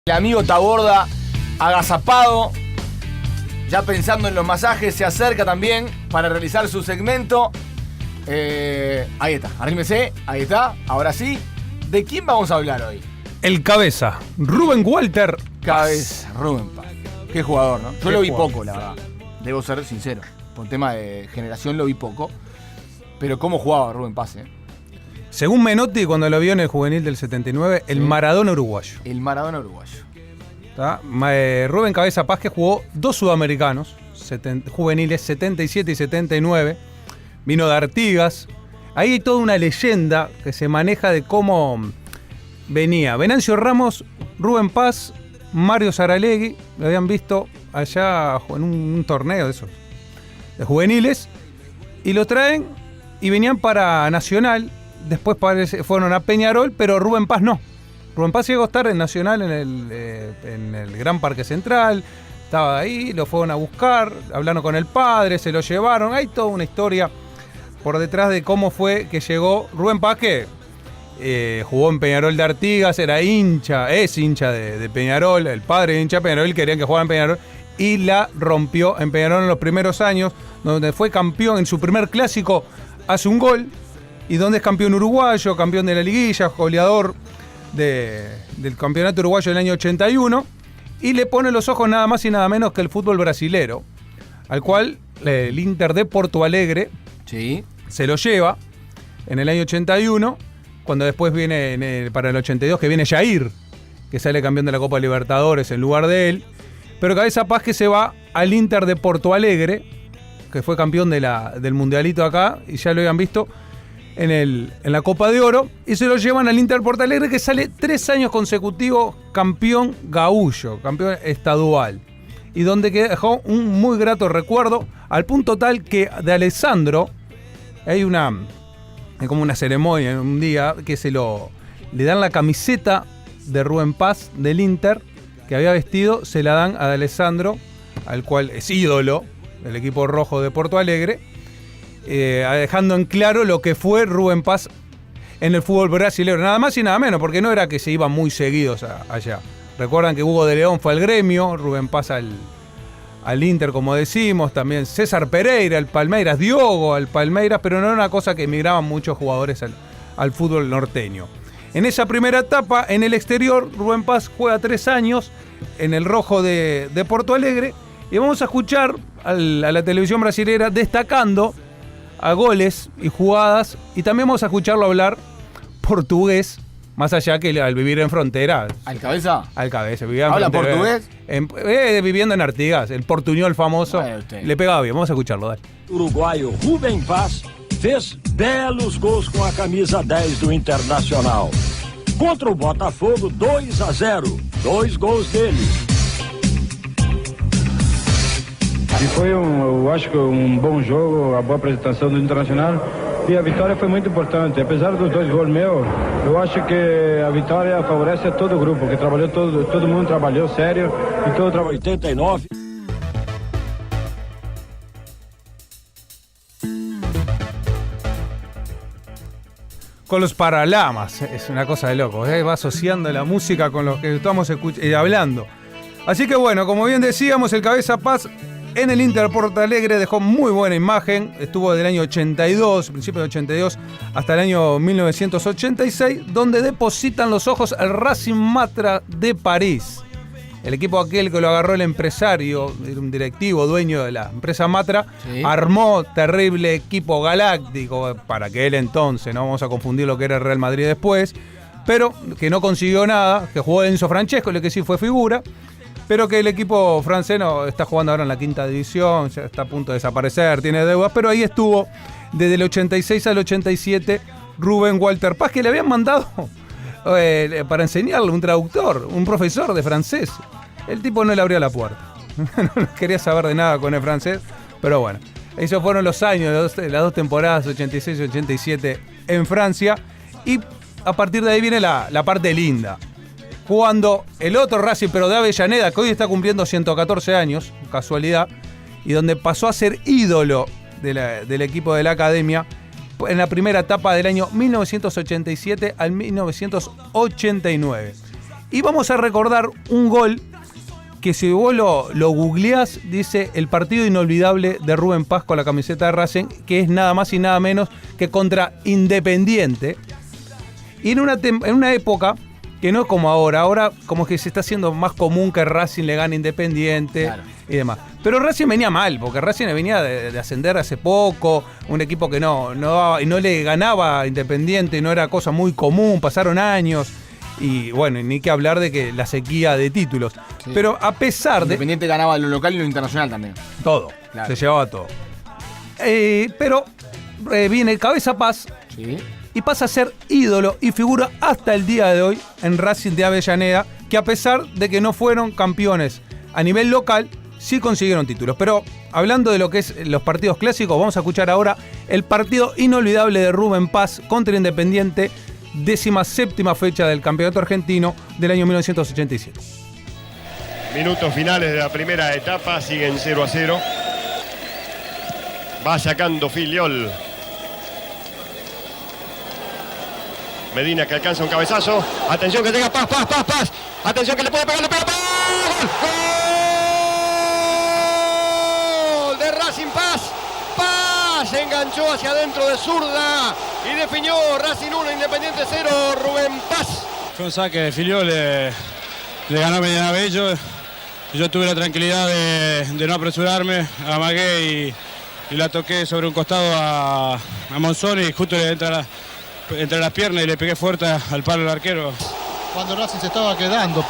El amigo Taborda, agazapado, ya pensando en los masajes, se acerca también para realizar su segmento. Ahí está, arrímese, ahí está, ahora sí. ¿De quién vamos a hablar hoy? El cabeza, Rubén Walter. Cabeza, Rubén Paz. Qué jugador, ¿no? Yo lo vi poco, la verdad. Debo ser sincero. Por tema de generación lo vi poco. Pero cómo jugaba Rubén Paz, Según Menotti, cuando lo vio en el juvenil del 79, el Maradona uruguayo. El Maradona uruguayo. Rubén Cabeza Paz, que jugó dos sudamericanos, juveniles 77 y 79. Vino de Artigas. Ahí hay toda una leyenda que se maneja de cómo venía Venancio Ramos, Rubén Paz, Mario Saralegui. Lo habían visto allá en un torneo de esos, de juveniles. Y lo traen y venían para Nacional. Después fueron a Peñarol, pero Rubén Paz no. Rubén Paz llegó a estar en Nacional en el Gran Parque Central. Estaba ahí, lo fueron a buscar, hablaron con el padre, se lo llevaron. Hay toda una historia por detrás de cómo fue que llegó Rubén Paz, que jugó en Peñarol de Artigas, es hincha de Peñarol. El padre de hincha de Peñarol, querían que jugara en Peñarol. Y la rompió en Peñarol en los primeros años, donde fue campeón en su primer clásico, hace un gol. Y donde es campeón uruguayo, campeón de la liguilla, goleador del campeonato uruguayo del año 81. Y le pone los ojos nada más y nada menos que el fútbol brasilero, al cual el Inter de Porto Alegre se lo lleva en el año 81, cuando después viene para el 82, que viene Jair, que sale campeón de la Copa Libertadores en lugar de él. Pero Cabeza Paz que se va al Inter de Porto Alegre, que fue campeón del Mundialito acá, y ya lo habían visto en la Copa de Oro, y se lo llevan al Inter Porto Alegre, que sale 3 años consecutivos campeón gaúcho, campeón estadual, y donde dejó un muy grato recuerdo, al punto tal que de Alessandro hay como una ceremonia un día que le dan la camiseta de Rubén Paz del Inter que había vestido, se la dan a Alessandro, al cual es ídolo del equipo rojo de Porto Alegre, dejando en claro lo que fue Rubén Paz en el fútbol brasileño, nada más y nada menos, porque no era que se iban muy seguidos allá. Recuerdan que Hugo de León fue al Gremio, Rubén Paz al Inter, como decimos, también César Pereira al Palmeiras, Diogo al Palmeiras, pero no era una cosa que emigraban muchos jugadores al fútbol norteño. En esa primera etapa, en el exterior, Rubén Paz juega 3 años en el rojo de Porto Alegre, y vamos a escuchar a la televisión brasilera destacando a goles y jugadas, y también vamos a escucharlo hablar portugués, más allá que al vivir en frontera. ¿Al Cabeza? Al Cabeza. Vivía en ¿Habla frontera, portugués? Viviendo en Artigas, el portuñol famoso. Le pegaba bien, vamos a escucharlo, dale. Uruguaio Rubem Paz fez belos gols com a camisa 10 do Internacional. Contra o Botafogo, 2-0. 2 gols dele. E foi eu acho que bom jogo, a boa apresentação do Internacional, e a vitória foi muito importante. Apesar dos 2 gols meus, eu acho que a vitória favorece a todo o grupo, que trabalhou todo mundo trabalhou sério e todo trabalhou. 89. Con los Paralamas, es una cosa de loco, va asociando la música con lo que estamos hablando. Así que bueno, como bien decíamos, el Cabeza Paz en el Inter Porto Alegre dejó muy buena imagen, estuvo del año 82, principio de 82, hasta el año 1986, donde depositan los ojos el Racing Matra de París. El equipo aquel que lo agarró el empresario, un directivo, dueño de la empresa Matra, armó terrible equipo galáctico para aquel entonces, no vamos a confundir lo que era el Real Madrid después, pero que no consiguió nada, que jugó Enzo Francesco, el que sí fue figura, pero que el equipo francés no está jugando ahora en la 5ª división, ya está a punto de desaparecer, tiene deudas, pero ahí estuvo desde el 86 al 87 Rubén Walter Paz, que le habían mandado para enseñarle un traductor, un profesor de francés. El tipo no le abrió la puerta, no quería saber de nada con el francés, pero bueno, esos fueron los años, las 2 temporadas, 86 y 87 en Francia, y a partir de ahí viene la parte linda. Cuando el otro Racing, pero de Avellaneda, que hoy está cumpliendo 114 años, casualidad, y donde pasó a ser ídolo del equipo de la academia, en la primera etapa del año 1987 al 1989. Y vamos a recordar un gol que si vos lo googleás, dice el partido inolvidable de Rubén Paz con la camiseta de Racing, que es nada más y nada menos que contra Independiente. Y en una época que no es como ahora como que se está haciendo más común que Racing le gane Independiente, claro, y demás. Pero Racing venía mal, porque Racing venía de ascender hace poco, un equipo que no le ganaba a Independiente, no era cosa muy común, pasaron años. Y bueno, ni que hablar de que la sequía de títulos. Sí. Pero a pesar de... Independiente ganaba lo local y lo internacional también. Todo, claro. Se llevaba todo. Pero viene Cabeza Paz, sí, y pasa a ser ídolo y figura hasta el día de hoy en Racing de Avellaneda, que a pesar de que no fueron campeones a nivel local, sí consiguieron títulos. Pero hablando de lo que es los partidos clásicos, vamos a escuchar ahora el partido inolvidable de Rubén Paz contra Independiente, 17ª fecha del campeonato argentino del año 1987. Minutos finales de la primera etapa, siguen 0-0. Va sacando Filiol. Medina que alcanza un cabezazo. Atención que llega Paz. Atención que le puede pegar, ¡Paz! ¡Gol! De Racing Paz. Paz enganchó hacia adentro de zurda y definió. Racing 1, Independiente 0, Rubén Paz. Fue un saque de Filiol, le ganó Mediana Bello. Yo tuve la tranquilidad de no apresurarme, amagué y la toqué sobre un costado a Monzón y justo le entra entre las piernas y le pegué fuerte al palo del arquero. Cuando Racing se estaba quedando,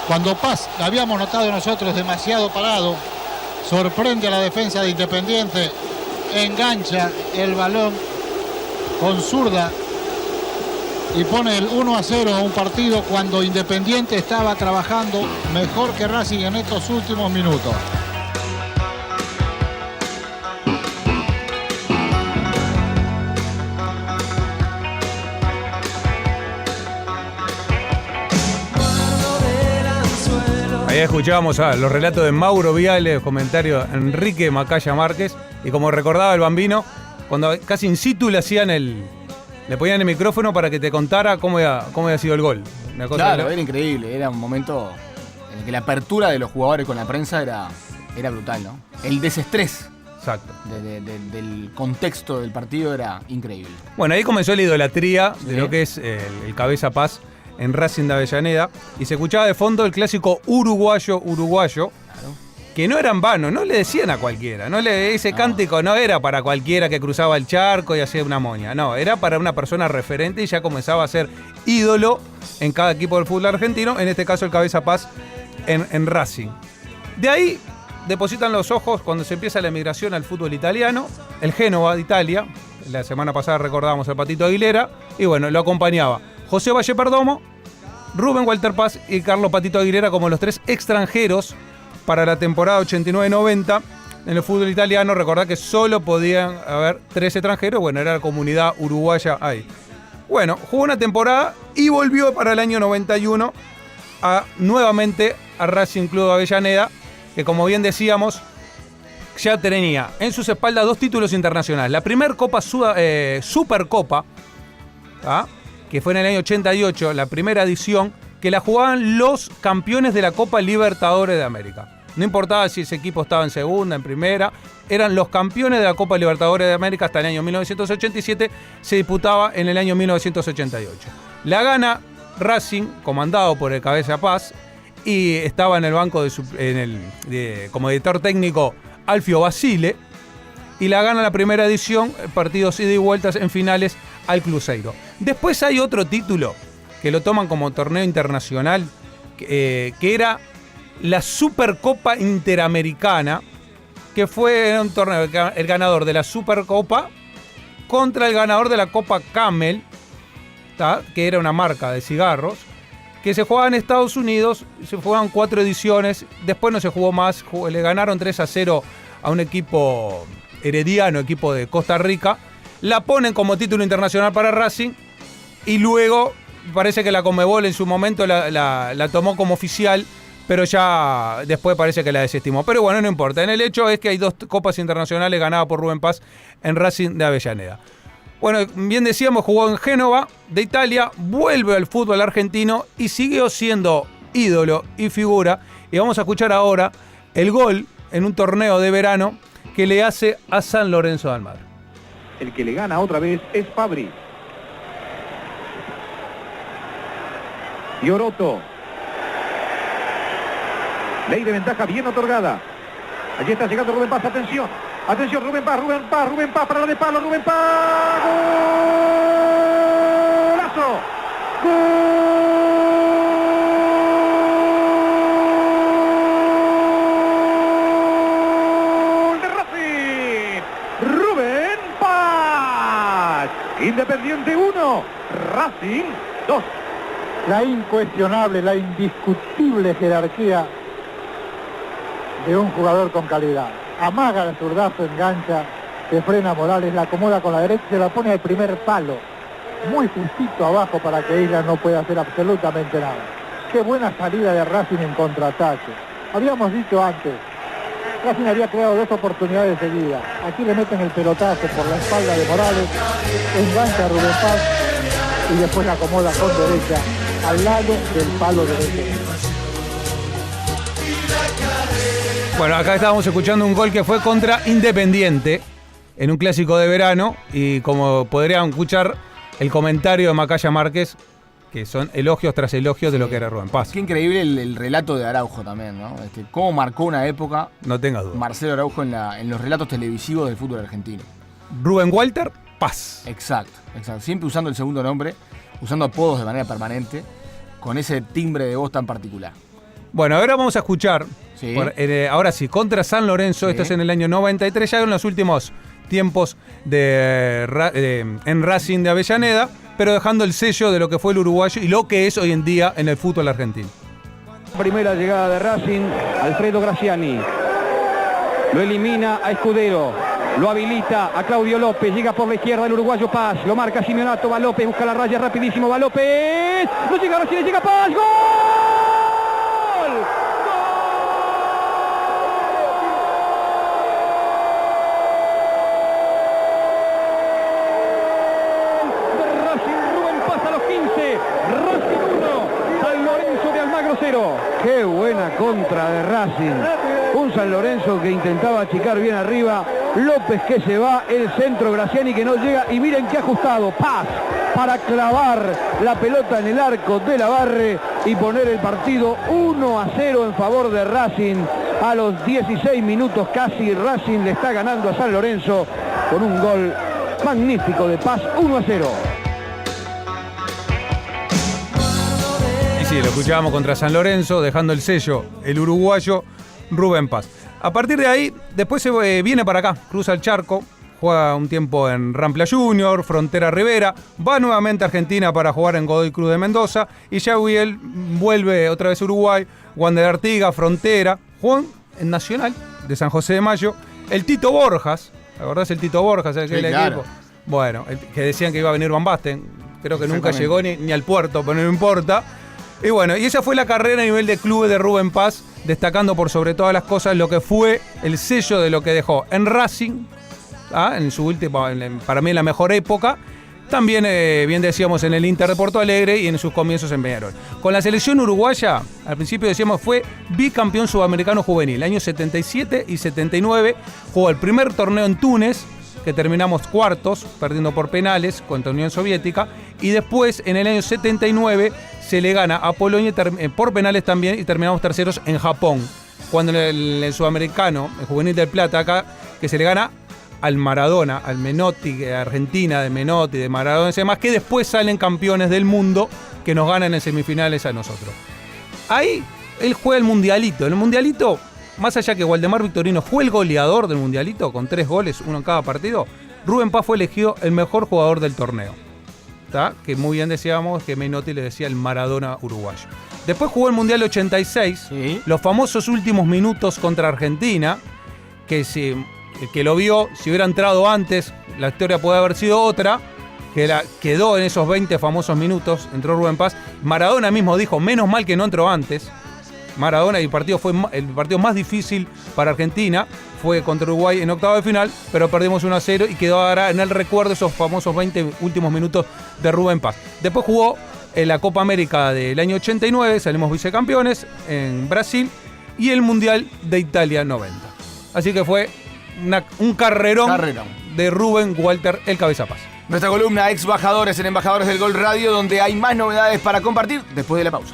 cuando Paz la habíamos notado nosotros demasiado parado, sorprende a la defensa de Independiente, engancha el balón con zurda y pone el 1-0 a un partido cuando Independiente estaba trabajando mejor que Racing en estos últimos minutos. Ahí escuchábamos los relatos de Mauro Viale, comentarios de Enrique Macaya Márquez, y como recordaba el Bambino, cuando casi in situ le ponían el micrófono para que te contara cómo había sido el gol. Una cosa claro, era increíble, era un momento en el que la apertura de los jugadores con la prensa era brutal, ¿no? El desestrés. Exacto. Del contexto del partido era increíble. Bueno, ahí comenzó la idolatría de lo que es el Cabeza Paz en Racing de Avellaneda, y se escuchaba de fondo el clásico uruguayo, claro, que no era en vano, no le decían a cualquiera, ese cántico no era para cualquiera que cruzaba el charco y hacía una moña, no, era para una persona referente y ya comenzaba a ser ídolo en cada equipo del fútbol argentino, en este caso el Cabeza Paz en Racing. De ahí depositan los ojos cuando se empieza la emigración al fútbol italiano, el Génova de Italia, la semana pasada recordábamos al Patito Aguilera, y bueno, lo acompañaba José Valle Perdomo, Rubén Walter Paz y Carlos Patito Aguilera como los 3 extranjeros para la temporada 89-90. En el fútbol italiano, recordad que solo podían haber 3 extranjeros, bueno, era la comunidad uruguaya ahí. Bueno, jugó una temporada y volvió para el año 91 nuevamente a Racing Club de Avellaneda, que como bien decíamos, ya tenía en sus espaldas 2 títulos internacionales. La primera Copa Supercopa, que fue en el año 88, la primera edición, que la jugaban los campeones de la Copa Libertadores de América. No importaba si ese equipo estaba en segunda, en primera, eran los campeones de la Copa Libertadores de América hasta el año 1987, se disputaba en el año 1988. La gana Racing, comandado por el Cabeza Paz, y estaba en el banco como director técnico Alfio Basile, y la gana la primera edición, partidos ida y vueltas en finales al Cruzeiro. Después hay otro título que lo toman como torneo internacional, que era la Supercopa Interamericana, que fue un torneo, el ganador de la Supercopa contra el ganador de la Copa Camel, que era una marca de cigarros, que se jugaba en Estados Unidos, se jugaban 4 ediciones, después no se jugó más, le ganaron 3-0 a un equipo herediano, equipo de Costa Rica, la ponen como título internacional para Racing, y luego parece que la Conmebol en su momento la tomó como oficial, pero ya después parece que la desestimó. Pero bueno, no importa. En el hecho es que hay 2 copas internacionales ganadas por Rubén Paz en Racing de Avellaneda. Bueno, bien decíamos, jugó en Génova de Italia, vuelve al fútbol argentino y siguió siendo ídolo y figura. Y vamos a escuchar ahora el gol en un torneo de verano que le hace a San Lorenzo de Almagro. El que le gana otra vez es Fabri. Y Oroto. Ley de ventaja bien otorgada. Allí está llegando Rubén Paz, atención. Atención, Rubén Paz para la de palo, Rubén Paz. ¡Golazo! ¡Gol de Racing! Rubén Paz. Independiente 1, Racing 2. La incuestionable, la indiscutible jerarquía de un jugador con calidad. Amaga el zurdazo, engancha, se frena Morales, la acomoda con la derecha, se la pone al primer palo, muy justito abajo para que Isla no pueda hacer absolutamente nada. Qué buena salida de Racing en contraataque. Habíamos dicho antes, Racing había creado 2 oportunidades seguidas. Aquí le meten el pelotazo por la espalda de Morales, engancha a Rubén Paz y después la acomoda con derecha al lado del palo derecho. Bueno, acá estábamos escuchando un gol que fue contra Independiente en un clásico de verano y como podrían escuchar el comentario de Macaya Márquez, que son elogios tras elogios de lo que era Rubén Paz. Qué increíble el relato de Araujo también, ¿no? Cómo marcó una época. No tenga duda. Marcelo Araujo en los relatos televisivos del fútbol argentino. Rubén Walter Paz. Exacto. Siempre usando el segundo nombre, usando apodos de manera permanente, con ese timbre de voz tan particular. Bueno, ahora vamos a escuchar, Sí. Ahora sí, contra San Lorenzo, Sí. Esto es en el año 93, ya en los últimos tiempos en Racing de Avellaneda, pero dejando el sello de lo que fue el uruguayo y lo que es hoy en día en el fútbol argentino. Primera llegada de Racing, Alfredo Graciani. Lo elimina a Escudero. Lo habilita a Claudio López. Llega por la izquierda el uruguayo Paz. Lo marca Simeonato. Va López. Busca la raya rapidísimo. Va López. No llega Racing. Llega Paz. ¡Gol! Qué buena contra de Racing. Un San Lorenzo que intentaba achicar bien arriba. López que se va. El centro Graciani que no llega. Y miren qué ajustado. Paz para clavar la pelota en el arco de la Barre y poner el partido 1-0 en favor de Racing. A los 16 minutos casi Racing le está ganando a San Lorenzo con un gol magnífico de Paz. 1-0. Sí, lo escuchábamos contra San Lorenzo, dejando el sello el uruguayo Rubén Paz. A partir de ahí, después se viene para acá, cruza el charco, juega un tiempo en Rampla Junior, Frontera Rivera, va nuevamente a Argentina para jugar en Godoy Cruz de Mendoza y ya él vuelve otra vez a Uruguay, Wander Artigas, Frontera, jugó en Nacional de San José de Mayo, el Tito Borjas, ¿te acordás el Tito Borjas? Aquel Sí, claro. equipo. Bueno, que decían que iba a venir Van Basten, creo que nunca llegó ni al puerto, pero no importa. Y bueno, y esa fue la carrera a nivel de clubes de Rubén Paz, destacando por sobre todas las cosas lo que fue el sello de lo que dejó en Racing, en su última, para mí la mejor época, también, bien decíamos, en el Inter de Porto Alegre y en sus comienzos en Peñarol. Con la selección uruguaya, al principio decíamos, fue bicampeón sudamericano juvenil, años 77 y 79, jugó el primer torneo en Túnez, que terminamos cuartos, perdiendo por penales contra Unión Soviética, y después, en el año 79, se le gana a Polonia por penales también, y terminamos terceros en Japón, cuando el sudamericano, el Juvenil del Plata acá, que se le gana al Maradona, al Menotti, de Argentina, de Menotti, de Maradona y demás, que después salen campeones del mundo, que nos ganan en semifinales a nosotros. Ahí, él juega el Mundialito. En el Mundialito, más allá que Waldemar Victorino fue el goleador del Mundialito, con 3 goles, 1 en cada partido, Rubén Paz fue elegido el mejor jugador del torneo. ¿Tá? Que muy bien decíamos que Menotti le decía el Maradona uruguayo. Después jugó el Mundial 86, Sí. los famosos últimos minutos contra Argentina, que el que lo vio, si hubiera entrado antes, la historia puede haber sido otra, quedó en esos 20 famosos minutos, entró Rubén Paz. Maradona mismo dijo, menos mal que no entró antes, Maradona, y el partido fue el partido más difícil para Argentina. Fue contra Uruguay en octavo de final, pero perdimos 1-0 y quedó ahora en el recuerdo esos famosos 20 últimos minutos de Rubén Paz. Después jugó en la Copa América del año 89, salimos vicecampeones en Brasil, y el Mundial de Italia 90. Así que fue un carrerón de Rubén Walter el Cabeza Paz. Nuestra columna Ex Bajadores en Embajadores del Gol Radio, donde hay más novedades para compartir después de la pausa.